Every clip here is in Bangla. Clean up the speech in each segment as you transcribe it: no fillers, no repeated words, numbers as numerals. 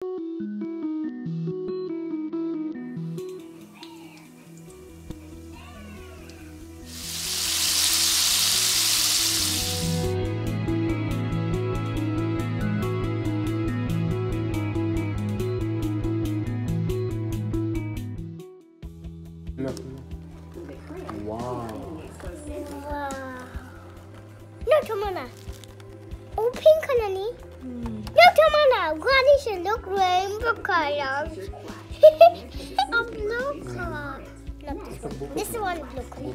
Wow. No, Tamana. Oh, pink honey. No, Tamana. Granny should look rainbow colors. A blue color. Not this one. This one blue color.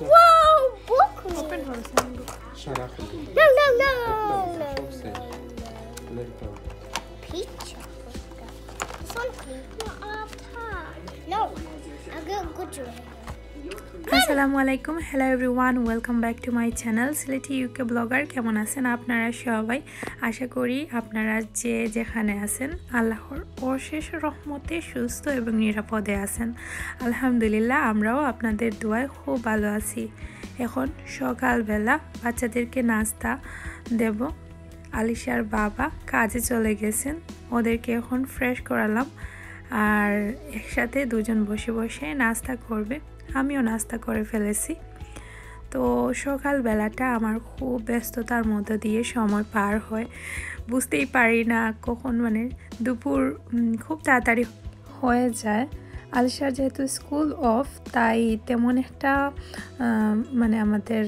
Wow, blue color. Open her. No, no, no. Peach. This one clean. No, I'll go good to it. আসসালামু আলাইকুম hello everyone welcome back to my channel Sylheti UK blogger কেমন আছেন আপনারা সবাই আশা করি আপনারা যে যেখানে আছেন আল্লাহর অশেষ রহমতে সুস্থ এবং নিরাপদে আছেন আলহামদুলিল্লাহ আমরাও আপনাদের দোয়ায় খুব ভালো আছি এখন সকালবেলা বাচ্চাদেরকে নাস্তা দেব আলিশার বাবা কাজে চলে গেছেন ওদেরকে এখন ফ্রেশ করালাম আর একসাথে দুজন বসে বসে নাস্তা করবে আমিও নাস্তা করে ফেলেছি তো সকালবেলাটা আমার খুব ব্যস্ততার মধ্য দিয়ে সময় পার হয় বুঝতেই পারি না কখন দুপুর খুব তাড়াতাড়ি হয়ে যায় আলিশার যেহেতু স্কুল অফ তাই তেমন একটা আমাদের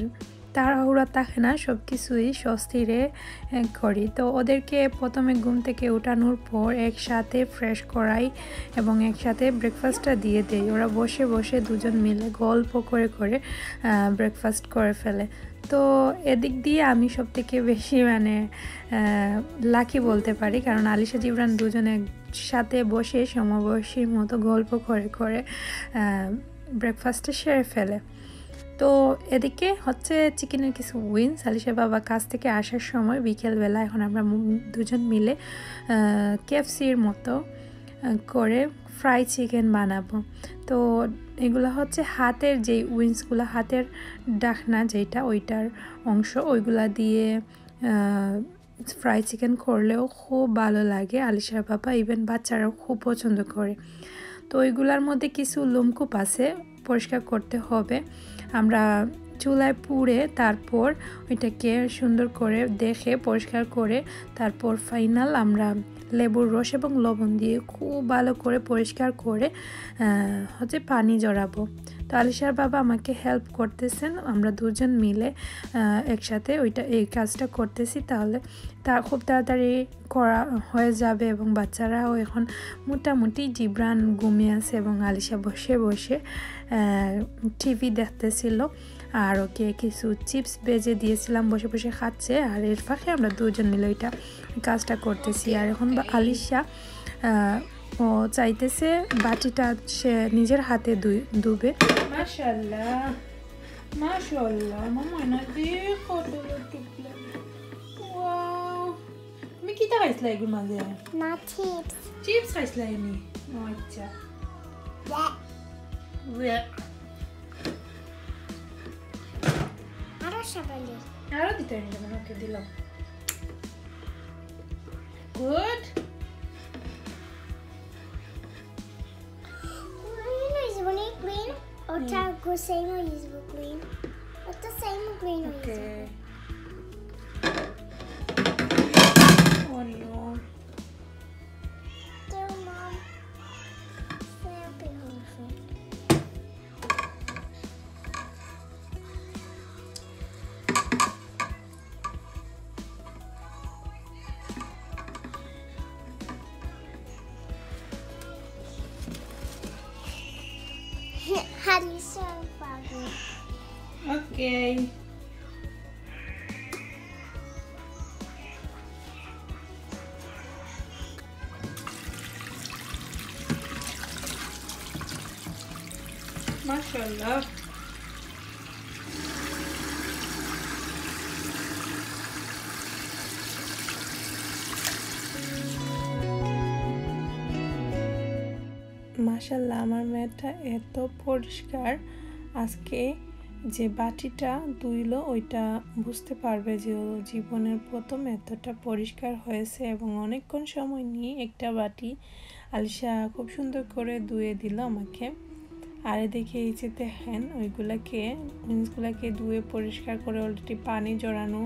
তাড়াহুড়া থাকে না সব কিছুই স্বস্তিরে করি তো ওদেরকে প্রথমে ঘুম থেকে ওঠানোর পর একসাথে ফ্রেশ করাই এবং একসাথে ব্রেকফাস্টটা দিয়ে দেই ওরা বসে বসে দুজন মিলে গল্প করে করে ব্রেকফাস্ট করে ফেলে তো এদিক দিয়ে আমি সব থেকে বেশি লাকি বলতে পারি কারণ আলিশা জিবরান দুজনে একসাথে বসে সমবয়সীর মতো গল্প করে করে ব্রেকফাস্টটা সেরে ফেলে তো এদিকে হচ্ছে চিকেনের কিছু উইংস আলিশার বাবা কাছ থেকে আসার সময় বিকেলবেলা এখন আমরা দুজন মিলে কেএফসির মতো করে ফ্রাই চিকেন বানাবো তো এগুলো হচ্ছে হাতের যেই উইংসগুলো হাতের ডাকনা যেটা ওইটার অংশ ওইগুলা দিয়ে ফ্রাই চিকেন করলেও খুব ভালো লাগে আলিশার বাবা ইভেন বাচ্চারাও খুব পছন্দ করে তো ওইগুলার মধ্যে কিছু লোমকূপ আছে পরিষ্কার করতে হবে আমরা চুলায় পুড়ে তারপর ওইটাকে সুন্দর করে দেখে পরিষ্কার করে তারপর ফাইনাল আমরা লেবুর রস এবং লবণ দিয়ে খুব ভালো করে পরিষ্কার করে হচ্ছে পানি জড়াবো তো আলিশার বাবা আমাকে হেল্প করতেছেন আমরা দুজন মিলে একসাথে এই কাজটা করতেছি তাহলে খুব তাড়াতাড়ি করা হয়ে যাবে এবং বাচ্চারাও এখন মোটামুটি জিবরান ঘুমিয়ে আছে এবং আলিশা বসে বসে টিভি দেখতেছিল আর ওকে কিছু চিপস বেজে দিয়েছিলাম বসে বসে খাচ্ছে আর এর ফাঁকে আমরা দুজন মিলে ওইটা কাজটা করতেছি আর এখন আলিশা ও চাইতেছে বাটিটা সে নিজের হাতে ধুবে মাশাআল্লাহ মাশাআল্লাহ মামা না দেখো ওয়াও তুমি কি খাইছলা এগুলো মাঝে না চিপস চিপস খাইছলা নি আচ্ছা আরো দিতে হবে ওকে দিলাম good green or go same or use green or the same green okay oh no mom how do you serve Bobby? Okay. Mashallah. মাশাআল্লাহ আমার মেয়েটা এত পরিষ্কার আজকে যে বাটিটা ধুইলো ওইটা বুঝতে পারবে যে ও জীবনের প্রথম এতটা পরিষ্কার হয়েছে। এবং অনেকক্ষণ সময় নিয়ে একটা বাটি আলিশা খুব সুন্দর করে ধুয়ে দিল আমাকে। আর এদিকে এই যে দেখেন জিনিসগুলোকে ধুয়ে পরিষ্কার করে অলরেডি পানি জড়ানো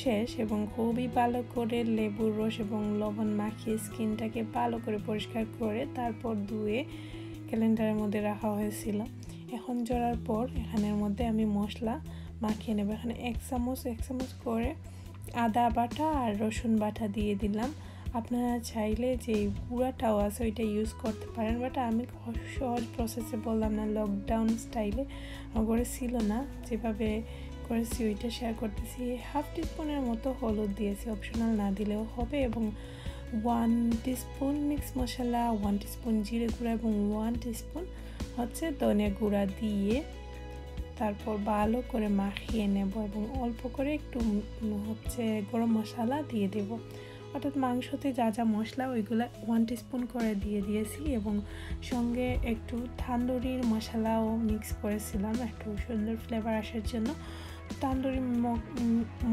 শেষ এবং খুবই ভালো করে লেবুর রস এবং লবণ মাখিয়ে স্কিনটাকে ভালো করে পরিষ্কার করে তারপর ধুয়ে ক্যালেন্ডারের মধ্যে রাখা হয়েছিল। এখন জড়ার পর এখানের মধ্যে আমি মশলা মাখিয়ে নেব। এখানে এক চামচ করে আদা বাটা আর রসুন বাটা দিয়ে দিলাম। আপনারা চাইলে যে গুঁড়াটাও আছে ওইটা ইউজ করতে পারেন, বাট আমি সহজ প্রসেসে বললাম না, লকডাউন স্টাইলে আমার ঘরে ছিল না, যেভাবে করেছি ওইটা শেয়ার করতেছি। হাফ টিস্পুনের মতো হলুদ দিয়েছি, অপশনাল না দিলেও হবে। এবং 1 টিস্পুন মিক্স মশলা, 1 টিস্পুন জিরে গুঁড়া এবং 1 টিস্পুন হচ্ছে ধনিয়া গুঁড়া দিয়ে তারপর ভালো করে মাখিয়ে নেব এবং অল্প করে একটু হচ্ছে গরম মশলা দিয়ে দেব। অর্থাৎ মাংসতে যা যা মশলা ওইগুলো 1 টিস্পুন করে দিয়ে দিয়েছি এবং সঙ্গে একটু তান্দুরির মশলাও মিক্স করেছিলাম একটু সুন্দর ফ্লেভার আসার জন্য। তান্দুরি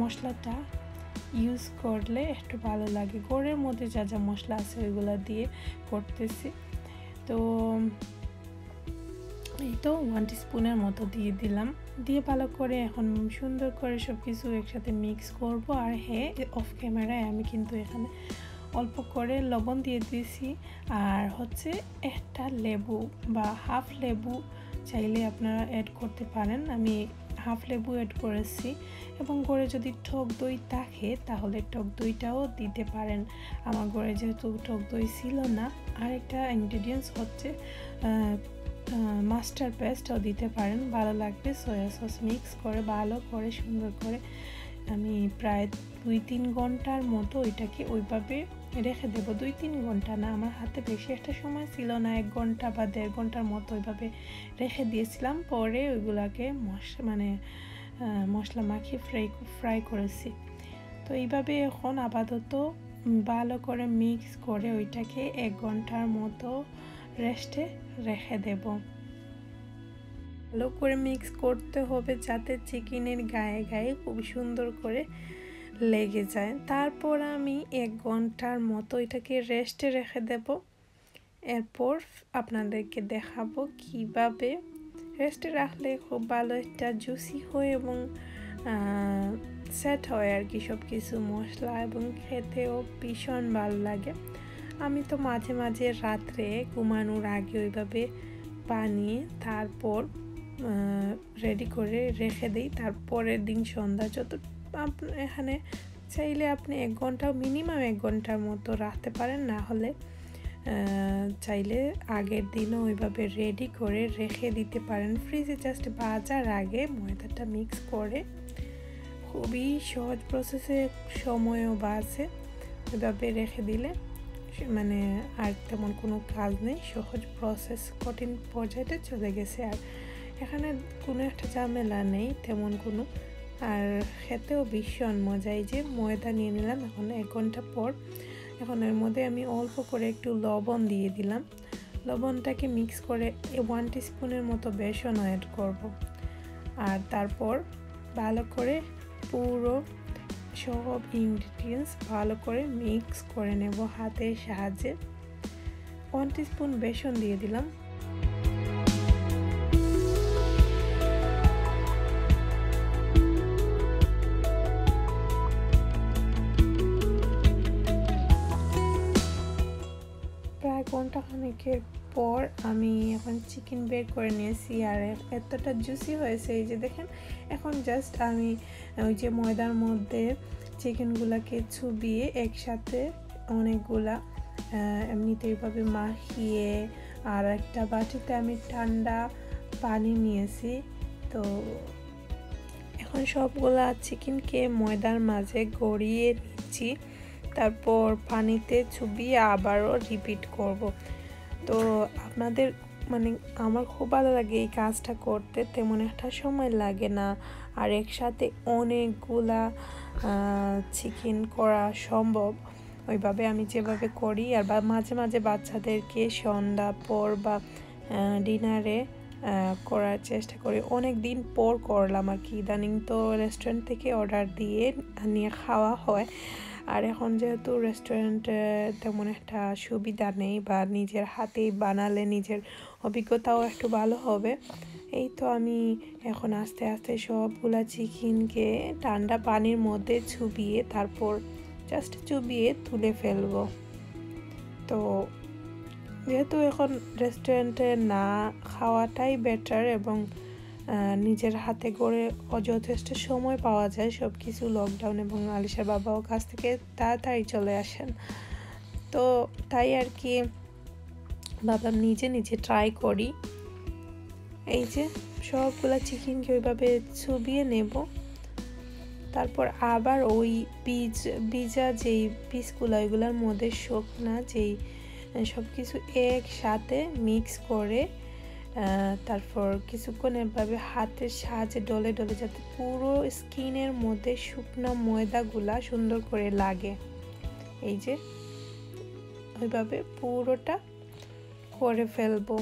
মশলাটা ইউজ করলে একটু ভালো লাগে। ঘরের মধ্যে যা যা মশলা আছে ওইগুলো দিয়ে করতেছি। তো এই তো 1 টিস্পুনের মতো দিয়ে দিলাম, দিয়ে ভালো করে এখন সুন্দর করে সব কিছু একসাথে মিক্স করব। আর হ্যাঁ, অফ ক্যামেরায় আমি কিন্তু এখানে অল্প করে লবণ দিয়ে দিয়েছি আর হচ্ছে একটা লেবু বা হাফ লেবু চাইলে আপনারা অ্যাড করতে পারেন। আমি হাফ লেবু অ্যাড করেছি এবং ঘরে যদি টক দই থাকে তাহলে টক দইটাও দিতে পারেন। আমার ঘরে যেহেতু টক দই ছিল না, আরেকটা ইনগ্রেডিয়েন্টস হচ্ছে মাস্টার্ড পেস্টও দিতে পারেন, ভালো লাগবে। সয়া সস মিক্স করে ভালো করে সুন্দর করে আমি প্রায় 2-3 ঘন্টার মতো এটাকে ওইভাবে রেখে দেবো। 2-3 ঘন্টা না, আমার হাতে বেশি একটা সময় ছিল না, 1 ঘন্টা বা 1.5 ঘন্টার মতো ওইভাবে রেখে দিয়েছিলাম। পরে ওইগুলাকে মশলা মাখিয়ে ফ্রাই করেছি। তো এইভাবে এখন আপাতত ভালো করে মিক্স করে ওইটাকে 1 ঘন্টার মতো রেস্টে রেখে দেব। ভালো করে মিক্স করতে হবে যাতে চিকেনের গায়ে গায়ে খুব সুন্দর করে লেগে যায়। তারপর আমি 1 ঘন্টার মতো এটাকে রেস্টে রেখে দেব। এরপর আপনাদেরকে দেখাবো কিভাবে রেস্টে রাখলে খুব ভালো একটা জুসি হয় এবং সেট হয় আর কি সব কিছু মশলা, এবং খেতেও ভীষণ ভালো লাগে। আমি তো মাঝে মাঝে রাত্রে ঘুমানোর আগে ওইভাবে বানিয়ে তারপর রেডি করে রেখে দিই। তারপরের দিন সন্ধ্যা এখানে চাইলে আপনি 1 ঘন্টা মিনিমাম 1 ঘন্টার মতো রাখতে পারেন, না হলে চাইলে আগের দিনও ওইভাবে রেডি করে রেখে দিতে পারেন ফ্রিজে। জাস্ট ভাজার আগে ময়দাটা মিক্স করে, খুবই সহজ প্রসেসে, সময়ও বাঁচে। ওইভাবে রেখে দিলে মানে আর তেমন কোনো কাজ নেই, সহজ প্রসেস কঠিন পর্যায়ে চলে গেছে। আর এখানে কোনো একটা ঝামেলা নেই তেমন কোনো, আর খেতেও ভীষণ মজা। এই যে ময়দা নিয়ে নিলাম এখন 1 ঘন্টা পর। এখন এর মধ্যে আমি অল্প করে একটু লবণ দিয়ে দিলাম, লবণটাকে মিক্স করে 1 টিস্পুনের মতো বেসন অ্যাড করব। আর তারপর ভালো করে পুরো সব ইনগ্রিডিয়েন্টস ভালো করে মিক্স করে নেব হাতের সাহায্যে। 1 টিস্পুন বেসন দিয়ে দিলাম। প্রায় ঘন্টাখানেকের পর আমি এখন চিকেন বের করে নিয়েছি আর এতটা জুসি হয়েছে, এই যে দেখেন। এখন জাস্ট আমি ওই যে ময়দার মধ্যে চিকেনগুলোকে চুবিয়ে একসাথে অনেকগুলা এমনিতে এইভাবে মাখিয়ে আর একটা বাটিতে আমি ঠান্ডা পানি নিয়েছি। তো এখন সবগুলা চিকেনকে ময়দার মাঝে গড়িয়ে নিচ্ছি, তারপর পানিতে চুবিয়ে আবারও রিপিট করব। তো আপনাদের মানে আমার খুব ভালো লাগে এই কাজটা করতে, তেমন একটা সময় লাগে না আর একসাথে অনেকগুলা চিকেন করা সম্ভব ওইভাবে আমি যেভাবে করি। আর মাঝে মাঝে বাচ্চাদেরকে সন্ধ্যা পর বা ডিনারে করার চেষ্টা করি। অনেক দিন পর করলাম আর কি, ইদানিং তো রেস্টুরেন্ট থেকে অর্ডার দিয়ে নিয়ে খাওয়া হয়। আর এখন যেহেতু রেস্টুরেন্টে তেমন একটা সুবিধা নেই বা নিজের হাতেই বানালে নিজের অভিজ্ঞতাও একটু ভালো হবে, এই তো আমি এখন আস্তে আস্তে সবগুলা চিকেনকে ঠান্ডা পানির মধ্যে চুবিয়ে তারপর জাস্ট চুবিয়ে তুলে ফেলবো। তো যেহেতু এখন রেস্টুরেন্টে না খাওয়াটাই বেটার এবং নিজের হাতে করে যথেষ্ট সময় পাওয়া যায়, সব কিছু লকডাউন এবং আলিশার বাবাও কাছ থেকে তাড়াতাড়ি চলে আসেন, তো তাই আর কি ভাবলাম নিজে নিজে ট্রাই করি। এই যে সবগুলা চিকেনকে ওইভাবে চুবিয়ে নেব, তারপর আবার ওই বীজা যেই পিসগুলো ওইগুলোর মধ্যে শুকনা যেই সব কিছু একসাথে মিক্স করে তারপর কিছুক্ষণ এভাবে হাতের সাহায্যে ডলে ডলে যাতে পুরো স্কিনের মধ্যে শুকনা ময়দাগুলা সুন্দর করে লাগে, এই যে ওইভাবে পুরোটা করে ফেলবো।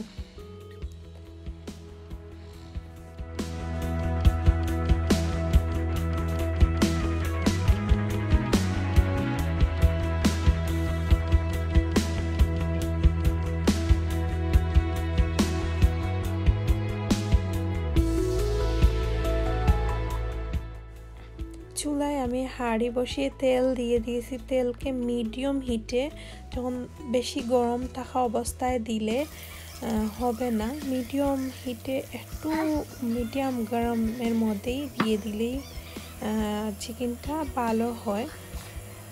চুলায় আমি হাঁড়ি বসিয়ে তেল দিয়ে দিয়েছি। তেলকে মিডিয়াম হিটে, যখন বেশি গরম থাকা অবস্থায় দিলে হবে না, মিডিয়াম হিটে একটু মিডিয়াম গরমের মধ্যেই দিয়ে দিলেই চিকেনটা ভালো হয়।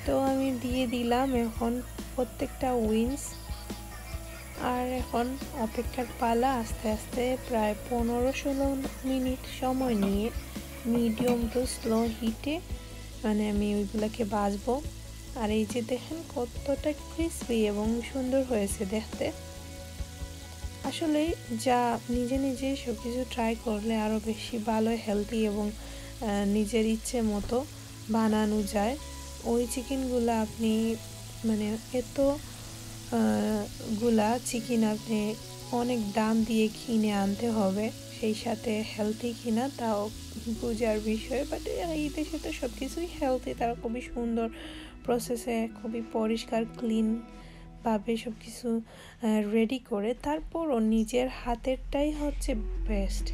তো আমি দিয়ে দিলাম এখন প্রত্যেকটা উইংস, আর এখন অপেক্ষার পালা। আস্তে আস্তে প্রায় 15-16 মিনিট সময় নিয়ে মিডিয়াম টু স্লো হিটে মানে আমি ওইগুলোকে ভাজবো। আর এই যে দেখেন কতটা ক্রিসপি এবং সুন্দর হয়েছে দেখতে। আসলে যা নিজে নিজে সব কিছু ট্রাই করলে আরও বেশি ভালো, হেলদি এবং নিজের ইচ্ছে মতো বানানো যায়। ওই চিকেনগুলো আপনি মানে এত গুলা চিকেন আপনি অনেক দাম দিয়ে কিনে আনতে হবে, সেই সাথে হেলদি কিনা তাও বোঝার বিষয়। বাট এই দেশে তো সব কিছুই হেলদি, তারা খুবই সুন্দর প্রসেসে খুবই পরিষ্কার ক্লিন ভাবে সব কিছু রেডি করে, তারপর ও নিজের হাতেরটাই হচ্ছে বেস্ট।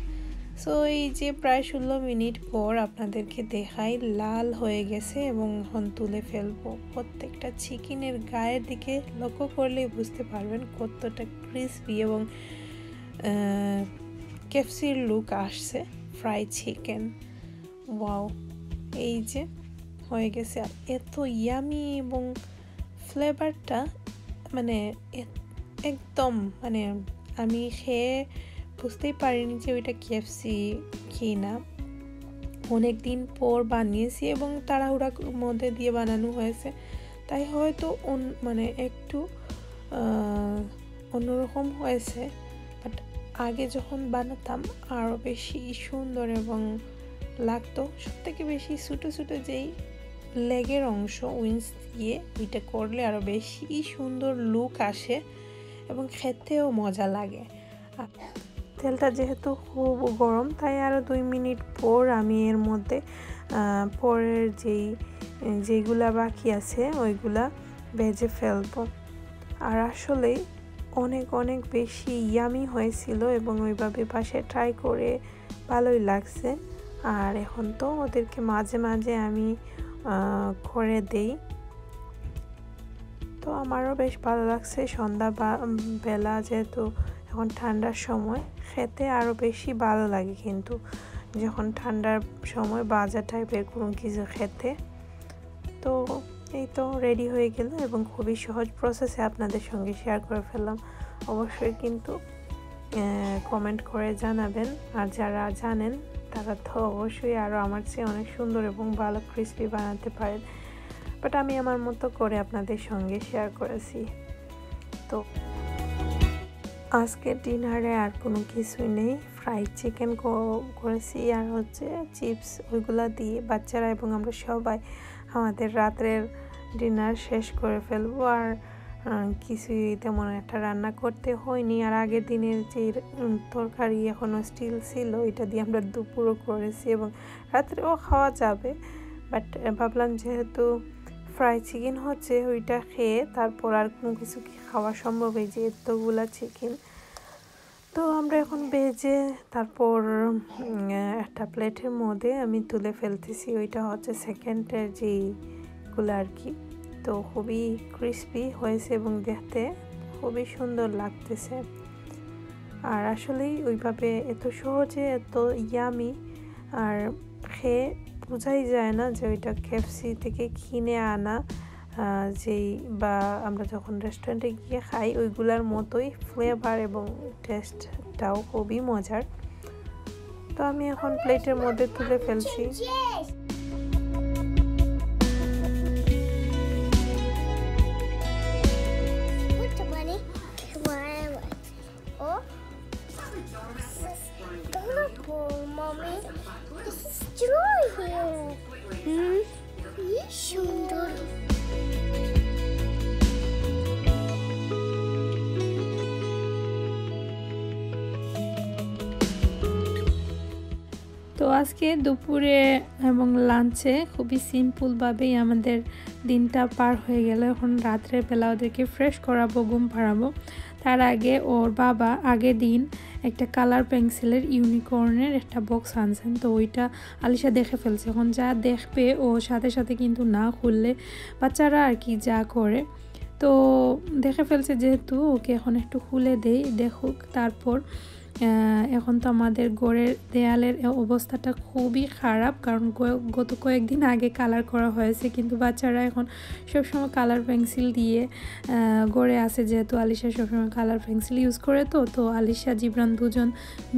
সো এই যে প্রায় 16 মিনিট পর আপনাদেরকে দেখাই লাল হয়ে গেছে এবং এখন তুলে ফেলবো। প্রত্যেকটা চিকেনের গায়ের দিকে লক্ষ্য করলেই বুঝতে পারবেন কতটা ক্রিসপি এবং কেএফসির লুক আসছে ফ্রাই চিকেন। ওয়াও, এই যে হয়ে গেছে। আর এত ইয়ামি এবং ফ্লেভারটা মানে একদম মানে আমি খেয়ে বুঝতেই পারিনি যে ওইটা কেএফসি কি না। অনেক দিন পর বানিয়েছি এবং তাড়াহুড়ার মধ্যে দিয়ে বানানো হয়েছে, তাই হয়তো মানে একটু অন্যরকম হয়েছে। বাট আগে যখন বানাতাম আরও বেশি সুন্দর এবং লাগতো। সবথেকে বেশি ছোটো ছোটো যেই লেগের অংশ উইংস দিয়ে ওইটা করলে আরও বেশি সুন্দর লুক আসে এবং খেতেও মজা লাগে। আর তেলটা যেহেতু খুব গরম, তাই আরও 2 মিনিট পর আমি এর মধ্যে পরের যেইগুলা বাকি আছে ওইগুলা ভেজে ফেলবো। আর আসলে অনেক অনেক বেশি ইয়ামি হয়েছিল এবং ওইভাবে পাশে ট্রাই করে ভালোই লাগছে। আর এখন তো ওদেরকে মাঝে মাঝে আমি করে দেই, তো আমারও বেশ ভালো লাগছে। সন্ধ্যা বেলা যেহেতু এখন ঠান্ডার সময় খেতে আরও বেশি ভালো লাগে, কিন্তু যখন ঠান্ডার সময় বাজা টাইপের কোনো কিছু খেতে। তো এই তো রেডি হয়ে গেল এবং খুবই সহজ প্রসেসে আপনাদের সঙ্গে শেয়ার করে ফেললাম। অবশ্যই কিন্তু কমেন্ট করে জানাবেন, আর যারা জানেন তারা তো অবশ্যই আরও আমার চেয়ে অনেক সুন্দর এবং ভালো ক্রিসপি বানাতে পারেন। বাট আমি আমার মতো করে আপনাদের সঙ্গে শেয়ার করেছি। তো আজকে ডিনারে আর কোনো কিছুই নেই, ফ্রাইড চিকেন করেছি আর হচ্ছে চিপস, ওইগুলা দিয়ে বাচ্চারা এবং আমরা সবাই আমাদের রাতের ডিনার শেষ করে ফেলবো। আর কিছুই তেমন একটা রান্না করতে হয়নি। আর আগের দিনের যে তরকারি এখনও স্টিল ছিল, এটা দিয়ে আমরা দুপুরও করেছি এবং রাত্রেও খাওয়া যাবে। বাট ভাবলাম যেহেতু ফ্রাই চিকেন হচ্ছে, ওইটা খেয়ে তারপর আর কোনো কিছু কি খাওয়া সম্ভব, এই যে এতগুলা চিকেন। তো আমরা এখন ভেজে তারপর একটা প্লেটের মধ্যে আমি তুলে ফেলতেছি। ওইটা হচ্ছে সেকেন্ডের যেইগুলো আর কি। তো খুবই ক্রিস্পি হয়েছে এবং দেখতে খুবই সুন্দর লাগতেছে। আর আসলেই ওইভাবে এত সহজে এত ইয়ামি আর খেয়ে বোঝাই যায় না যে ওইটা কেএফসি থেকে কিনে আনা যেই বা আমরা যখন রেস্টুরেন্টে গিয়ে খাই ওইগুলার মতোই ফ্লেভার এবং টেস্টটাও খুবই মজার। তো আমি এখন প্লেটের মধ্যে তুলে ফেলছি। তো আজকে দুপুরে এবং লাঞ্চে খুবই সিম্পলভাবেই আমাদের দিনটা পার হয়ে গেল। এখন রাত্রের বেলা ওদেরকে ফ্রেশ করাবো, ঘুম পাড়াবো। তার আগে ওর বাবা আগের দিন একটা কালার পেন্সিলের ইউনিকর্নের একটা বক্স আনছেন, তো ওইটা আলিশা দেখে ফেলছে। এখন যা দেখবে ও সাথে সাথে কিন্তু না খুললে বাচ্চারা আর কি যা করে, তো দেখে ফেলছে যেহেতু ওকে এখন একটু খুলে দেই দেখুক। তারপর এখন তো আমাদের ঘরের দেয়ালের অবস্থাটা খুবই খারাপ, কারণ গত কয়েকদিন আগে কালার করা হয়েছে, কিন্তু বাচ্চারা এখন সবসময় কালার পেন্সিল দিয়ে গড়ে আসে। যেহেতু আলিশা সবসময় কালার পেন্সিল ইউজ করে, তো আলিশা জিবরান দুজন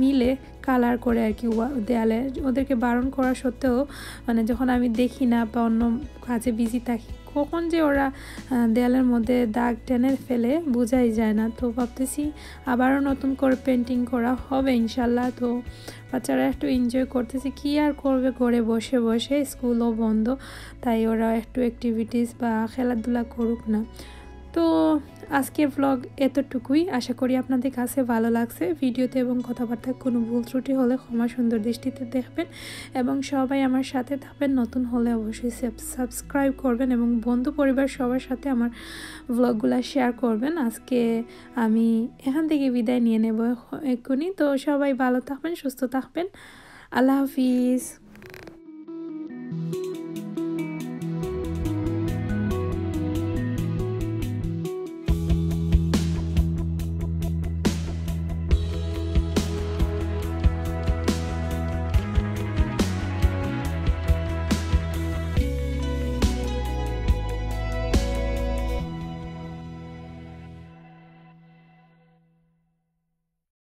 মিলে কালার করে আর কি দেয়ালে। ওদেরকে বারণ করা সত্ত্বেও মানে যখন আমি দেখি না বা অন্য কাজে বিজি থাকি, কখন যে ওরা দেয়ালের মধ্যে দাগ টেনে ফেলে বোঝাই যায় না। তো ভাবতেছি আবারও নতুন করে পেন্টিং করা হবে ইনশাল্লাহ। তো বাচ্চারা একটু এনজয় করতেছে, কি আর করবে ঘরে বসে বসে, স্কুলও বন্ধ, তাই ওরা একটু অ্যাক্টিভিটিস বা খেলাধুলা করুক না। তো আজকের ব্লগ এতটুকুই। আশা করি আপনাদের কাছে ভালো লাগছে ভিডিওতে, এবং কথাবার্তায় কোনো ভুল ত্রুটি হলে ক্ষমা সুন্দর দৃষ্টিতে দেখবেন এবং সবাই আমার সাথে থাকবেন। নতুন হলে অবশ্যই সাবস্ক্রাইব করবেন এবং বন্ধু পরিবার সবার সাথে আমার ব্লগগুলো শেয়ার করবেন। আজকে আমি এখান থেকে বিদায় নিয়ে নেব এক্ষুনি। তো সবাই ভালো থাকবেন, সুস্থ থাকবেন। আল্লাহ হাফিজ।